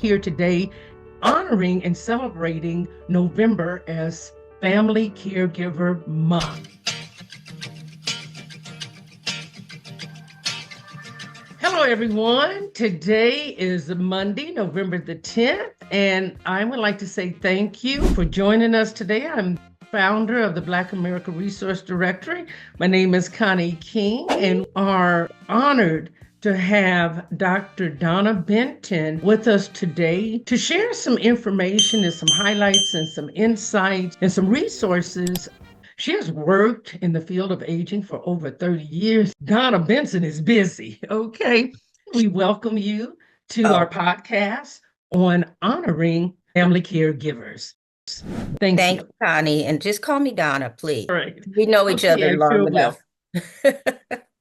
here today honoring and celebrating November as Family Caregiver Month. Hello, everyone. Today is Monday, November the 10th, and I would like to say thank you for joining us today. I'm founder of the Black America Resource Directory. My name is Connie King, and are honored to have Dr. Donna Benton with us today to share some information and some highlights and some insights and some resources. She has worked in the field of aging for over 30 years. Donna Benton is busy, okay? We welcome you to our podcast on honoring family caregivers. Thank you, Connie. And just call me Donna, please. Right. We know each other long enough.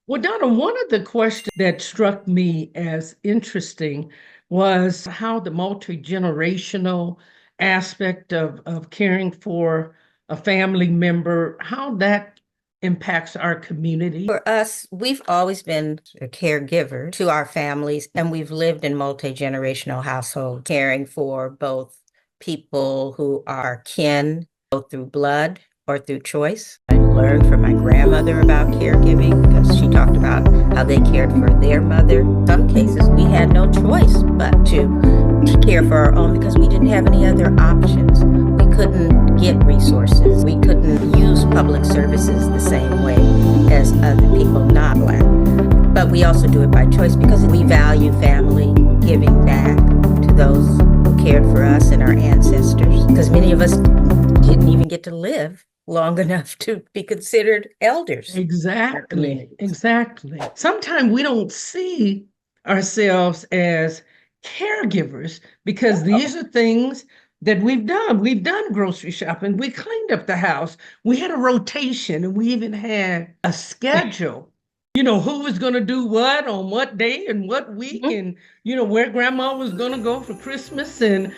Well, Donna, one of the questions that struck me as interesting was how the multi-generational aspect of caring for a family member, how that impacts our community. For us, we've always been a caregiver to our families, and we've lived in multi-generational households, caring for both people who are kin, both through blood or through choice. I learned from my grandmother about caregiving because she talked about how they cared for their mother. In some cases, we had no choice but to care for our own because we didn't have any other options. We couldn't get resources. We couldn't use public services the same way as other people not Black. But we also do it by choice because we value family, giving back to those who cared for us and our ancestors. Because many of us didn't even get to live long enough to be considered elders. Exactly. Sometimes we don't see ourselves as caregivers because these are things that we've done. We've done grocery shopping. We cleaned up the house. We had a rotation, and we even had a schedule. You know, who was going to do what on what day and what week, and, you know, where grandma was going to go for Christmas and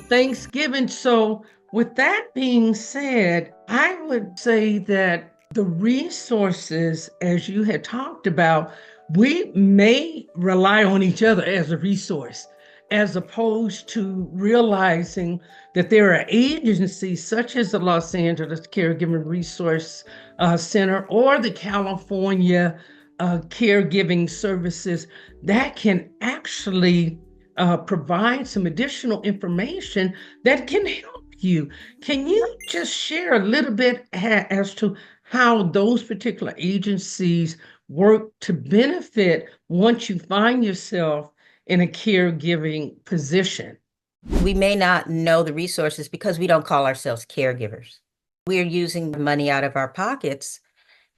Thanksgiving. So with that being said, I would say that the resources, as you had talked about, we may rely on each other as a resource, as opposed to realizing that there are agencies such as the Los Angeles Caregiving Resource Center or the California Caregiving Services that can actually provide some additional information that can help you. Can you just share a little bit as to how those particular agencies work to benefit once you find yourself in a caregiving position? We may not know the resources because we don't call ourselves caregivers. We're using the money out of our pockets.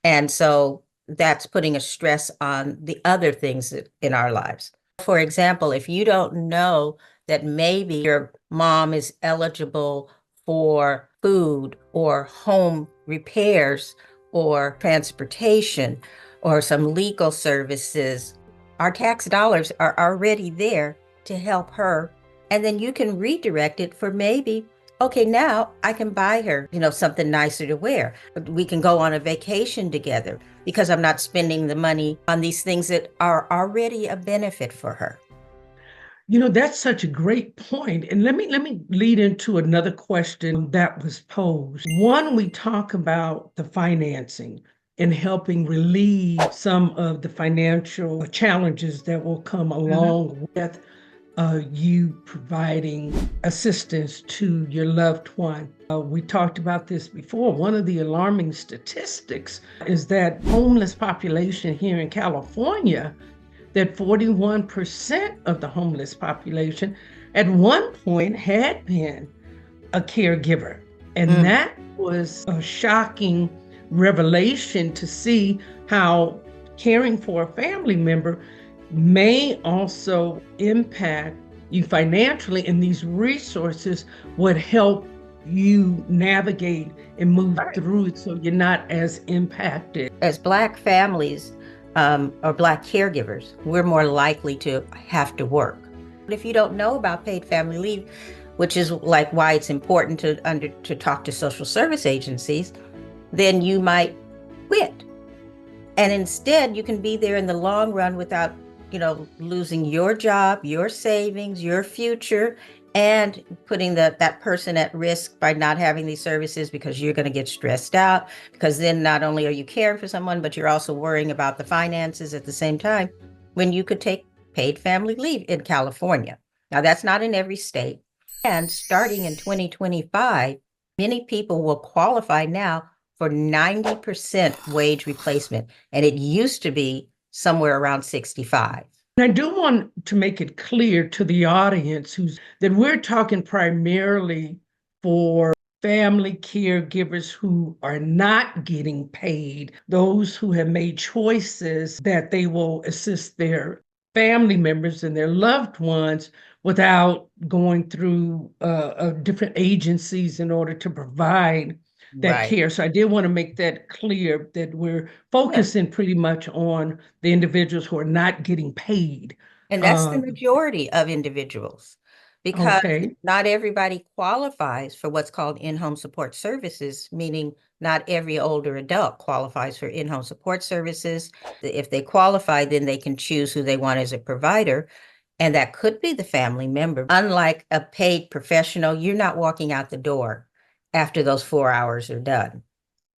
And so that's putting a stress on the other things in our lives. For example, if you don't know that maybe your mom is eligible for food or home repairs or transportation or some legal services, our tax dollars are already there to help her. And then you can redirect it for maybe, okay, now I can buy her, something nicer to wear. We can go on a vacation together because I'm not spending the money on these things that are already a benefit for her. That's such a great point. And let me lead into another question that was posed. One, we talk about the financing and helping relieve some of the financial challenges that will come along with you providing assistance to your loved one. We talked about this before. One of the alarming statistics is that homeless population here in California, that 41% of the homeless population at one point had been a caregiver. And that was a shocking revelation to see how caring for a family member may also impact you financially, and these resources would help you navigate and move through it so you're not as impacted. As Black families or Black caregivers, we're more likely to have to work. If you don't know about paid family leave, which is like why it's important to talk to social service agencies, then you might quit. And instead, you can be there in the long run without losing your job, your savings, your future, and putting that person at risk by not having these services because you're going to get stressed out because then not only are you caring for someone, but you're also worrying about the finances at the same time when you could take paid family leave in California. Now, that's not in every state. And starting in 2025, many people will qualify now for 90% wage replacement. And it used to be somewhere around 65. And I do want to make it clear to the audience that we're talking primarily for family caregivers who are not getting paid, those who have made choices that they will assist their family members and their loved ones without going through different agencies in order to provide that Right. care. So I did want to make that clear that we're Yeah. focusing pretty much on the individuals who are not getting paid. And that's the Uh, majority of individuals because okay, not everybody qualifies for what's called in-home support services, meaning not every older adult qualifies for in-home support services. If they qualify, then they can choose who they want as a provider. And that could be the family member. Unlike a paid professional, you're not walking out the door after those 4 hours are done,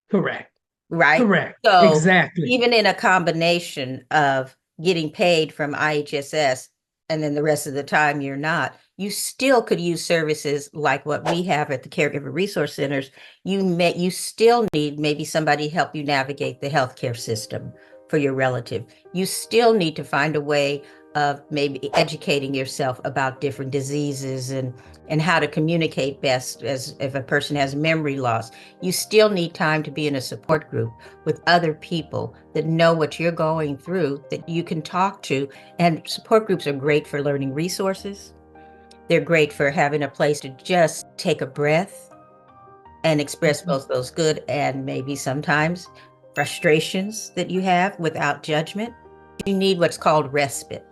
correct, right? correct, So exactly. even in a combination of getting paid from IHSS and then the rest of the time you're not, you still could use services like what we have at the Caregiver Resource Centers. You still need maybe somebody to help you navigate the healthcare system for your relative. You still need to find a way of maybe educating yourself about different diseases and how to communicate best as if a person has memory loss. You still need time to be in a support group with other people that know what you're going through, that you can talk to. And support groups are great for learning resources. They're great for having a place to just take a breath and express Mhm. both those good and maybe sometimes frustrations that you have without judgment. You need what's called respite.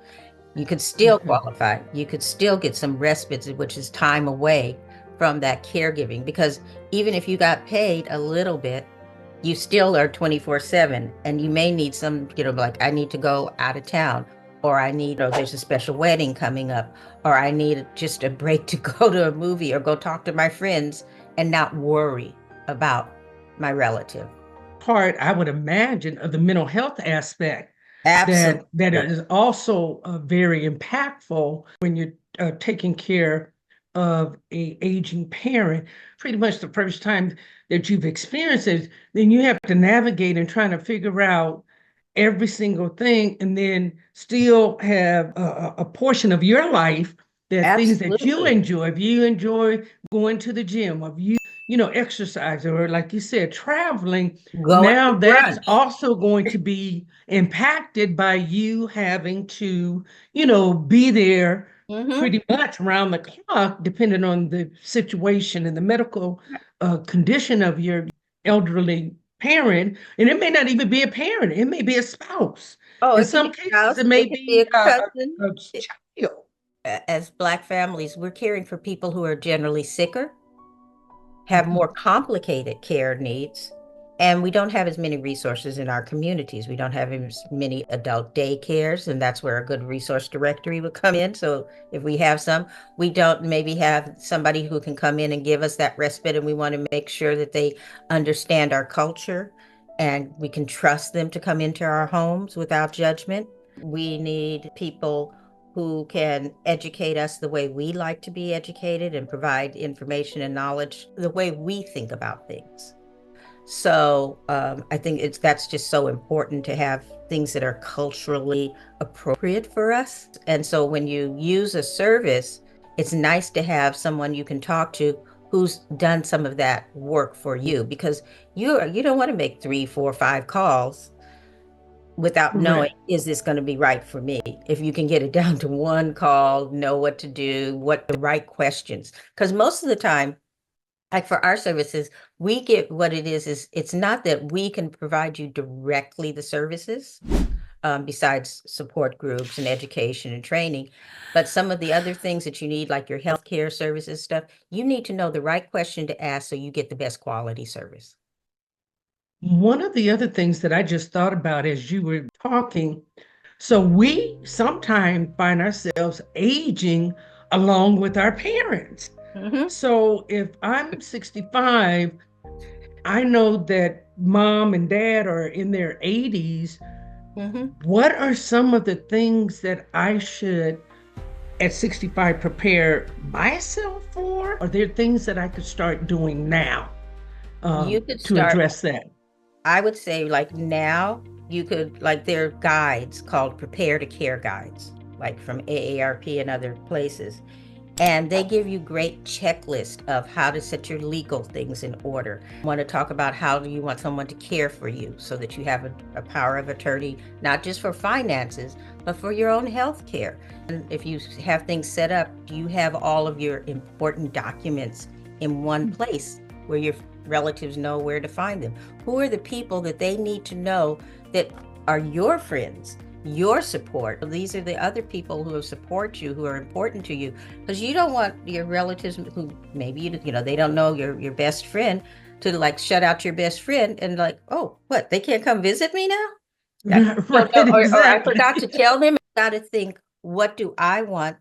You could still Okay. qualify. You could still get some respite, which is time away from that caregiving. Because even if you got paid a little bit, you still are 24/7. And you may need some, like I need to go out of town, or I need, or there's a special wedding coming up, or I need just a break to go to a movie or go talk to my friends and not worry about my relative. Part, I would imagine, of the mental health aspect that Absolutely. is also very impactful when you're taking care of a aging parent. Pretty much the first time that you've experienced it, then you have to navigate and trying to figure out every single thing, and then still have a portion of your life that things that you Absolutely. enjoy. If you enjoy going to the gym, if you exercise, or like you said, traveling, Going now to that's brunch. also going to be impacted by you having to, be there Hmm. pretty much around the clock, depending on the situation and the medical condition of your elderly parent. And it may not even be a parent, it may be a spouse. Oh, In it could some be a cases, spouse, it may it could be be a cousin. a child. As Black families, we're caring for people who are generally sicker, have Mhm. more complicated care needs, and we don't have as many resources in our communities. We don't have as many adult daycares, and that's where a good resource directory would come in. So if we have some, we don't maybe have somebody who can come in and give us that respite, and we want to make sure that they understand our culture and we can trust them to come into our homes without judgment. We need people who can educate us the way we like to be educated and provide information and knowledge the way we think about things. So I think that's just so important to have things that are culturally appropriate for us. And so when you use a service, it's nice to have someone you can talk to who's done some of that work for you because you don't want to make 3, 4, 5 calls without knowing, Correct. is this going to be right for me? If you can get it down to one call, know what to do, what the right questions. Because most of the time, like for our services, we get what it is it's not that we can provide you directly the services, besides support groups and education and training. But some of the other things that you need, like your healthcare services stuff, you need to know the right question to ask so you get the best quality service. One of the other things that I just thought about as you were talking, So we sometimes find ourselves aging along with our parents. Hmm. So if I'm 65, I know that mom and dad are in their 80s. Hmm. What are some of the things that I should at 65 prepare myself for? Are there things that I could start doing now You could to start, address that? I would say, like now, you could, like, there are guides called Prepare to Care guides, like from AARP and other places. And they give you great checklist of how to set your legal things in order. Want to talk about how do you want someone to care for you so that you have a power of attorney, not just for finances, but for your own health care. And if you have things set up, do you have all of your important documents in one place where your relatives know where to find them? Who are the people that they need to know that are your friends, your support? These are the other people who support you, who are important to you, because you don't want your relatives who maybe they don't know your best friend to like shut out your best friend and like, oh, what, they can't come visit me now? Right, Or I exactly. forgot to tell them. Got to think, what do I want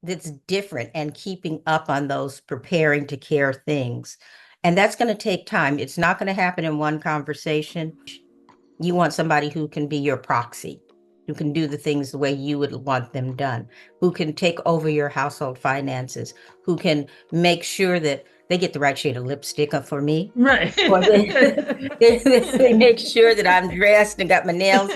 that's different, and keeping up on those preparing to care things. And that's going to take time. It's not going to happen in one conversation. You want somebody who can be your proxy, who can do the things the way you would want them done, who can take over your household finances, who can make sure that they get the right shade of lipstick up for me, Right. or they make sure that I'm dressed and got my nails,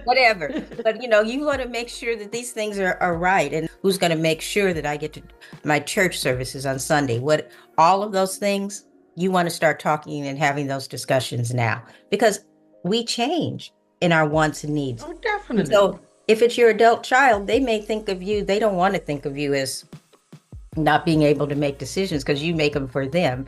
whatever. But you want to make sure that these things are right. And who's going to make sure that I get to my church services on Sunday? What, all of those things, you want to start talking and having those discussions now, because we change in our wants and needs. Oh, And definitely. so if it's your adult child, they may think of you, they don't want to think of you as not being able to make decisions because you make them for them.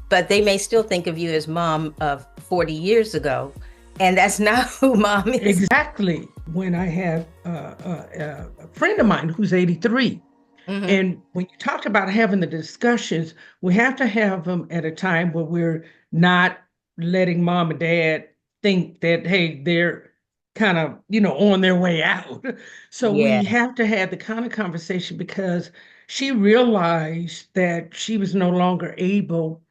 But they may still think of you as mom of 40 years ago. And that's not who mom is. Exactly. When I have a friend of mine who's 83, Hmm. and when you talk about having the discussions, we have to have them at a time where we're not letting mom and dad think that, hey, they're kind of, on their way out. So we Yeah. have to have the kind of conversation because she realized that she was no longer able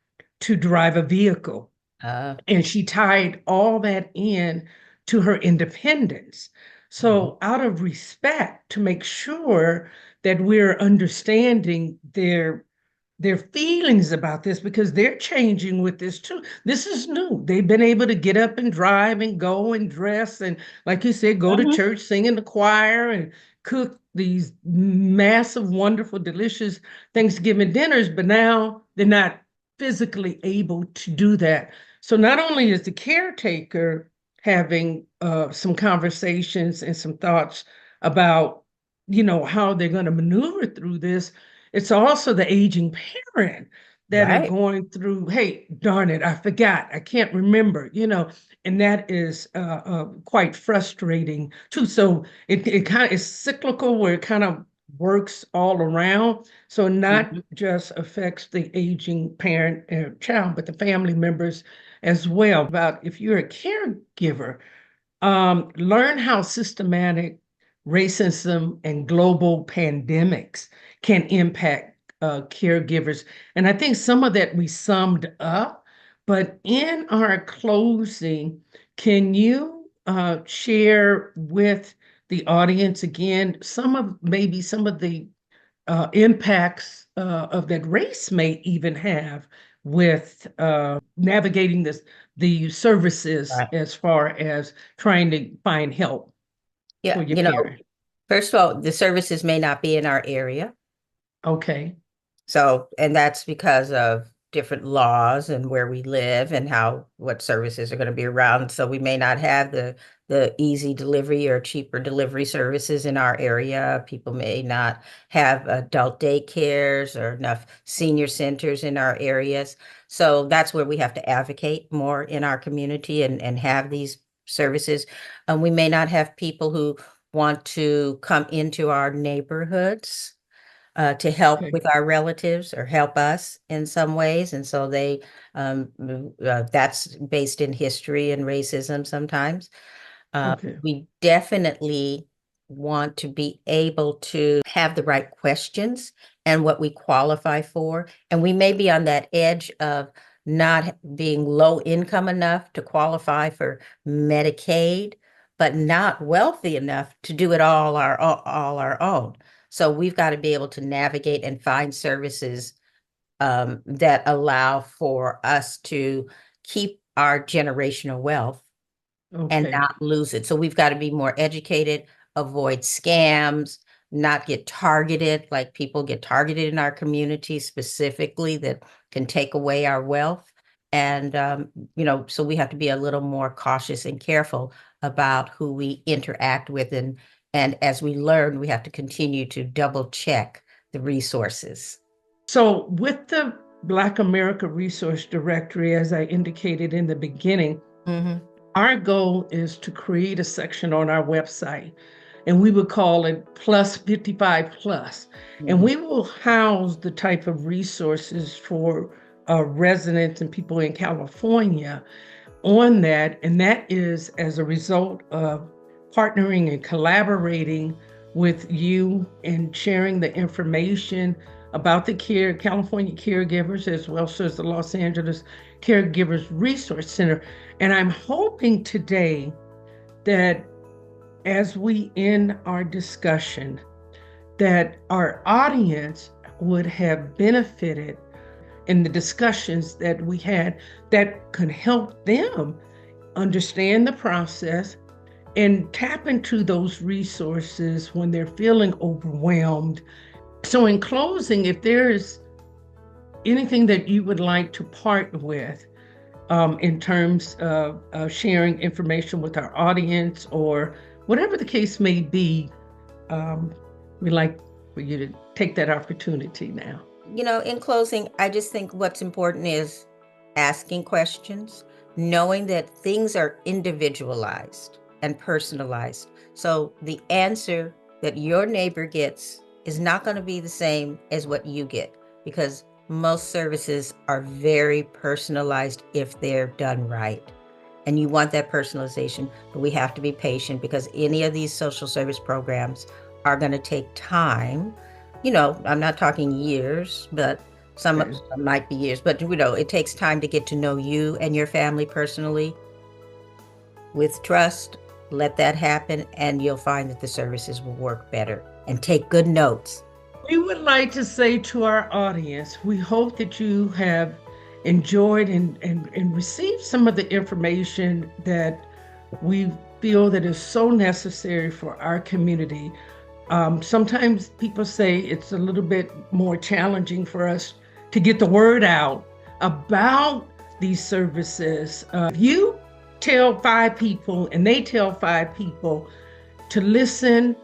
to drive a vehicle. Uh, And she tied all that in to her independence. So, out of respect to make sure that we're understanding their feelings about this because they're changing with this too. This is new. They've been able to get up and drive and go and dress and, like you said, go to mhm. church, sing in the choir, and cook these massive, wonderful, delicious Thanksgiving dinners. But now they're not physically able to do that. So not only is the caretaker having some conversations and some thoughts about, how they're going to maneuver through this, it's also the aging parent that are Right. going through, hey, darn it, I forgot, I can't remember, and that is quite frustrating too. So it kind of is cyclical where it kind of works all around. So not Mhm. just affects the aging parent and child, but the family members as well. About if you're a caregiver, learn how systematic racism and global pandemics can impact caregivers. And I think some of that we summed up, but in our closing, can you share with the audience again some of the impacts of that race may even have with navigating the services Right. as far as trying to find help Yeah. for your parent. First of all, the services may not be in our area. Okay. So, and that's because of different laws and where we live and how what services are going to be around. So we may not have the easy delivery or cheaper delivery services in our area. People may not have adult daycares or enough senior centers in our areas. So that's where we have to advocate more in our community and have these services. We may not have people who want to come into our neighborhoods to help Okay. with our relatives or help us in some ways. And so that's based in history and racism sometimes. Okay. We definitely want to be able to have the right questions and what we qualify for. And we may be on that edge of not being low income enough to qualify for Medicaid, but not wealthy enough to do it all our own. So we've got to be able to navigate and find services that allow for us to keep our generational wealth and Okay. not lose it. So we've got to be more educated, avoid scams, not get targeted, like people get targeted in our community specifically that can take away our wealth. And, so we have to be a little more cautious and careful about who we interact with. And as we learn, we have to continue to double check the resources. So, with the Black America Resource Directory, as I indicated in the beginning, Mm-hmm. our goal is to create a section on our website, and we would call it Plus 55 Plus. And Mm-hmm. we will house the type of resources for residents and people in California on that. And that is as a result of partnering and collaborating with you and sharing the information about the California Caregivers, as well as the Los Angeles Caregivers Resource Center. And I'm hoping today that as we end our discussion, that our audience would have benefited in the discussions that we had that could help them understand the process and tap into those resources when they're feeling overwhelmed. So, in closing, if there is anything that you would like to part with in terms of sharing information with our audience or whatever the case may be, we'd like for you to take that opportunity now. In closing, I just think what's important is asking questions, knowing that things are individualized and personalized. So the answer that your neighbor gets is not going to be the same as what you get because most services are very personalized if they're done right. And you want that personalization, but we have to be patient because any of these social service programs are going to take time. I'm not talking years, but some Okay. might be years, but it takes time to get to know you and your family personally with trust. Let that happen, and you'll find that the services will work better. And take good notes. We would like to say to our audience, we hope that you have enjoyed and received some of the information that we feel that is so necessary for our community. Sometimes people say it's a little bit more challenging for us to get the word out about these services. If you tell 5 people and they tell 5 people to listen,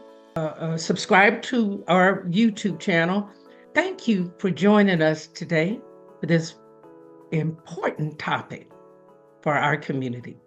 subscribe to our YouTube channel. Thank you for joining us today for this important topic for our community.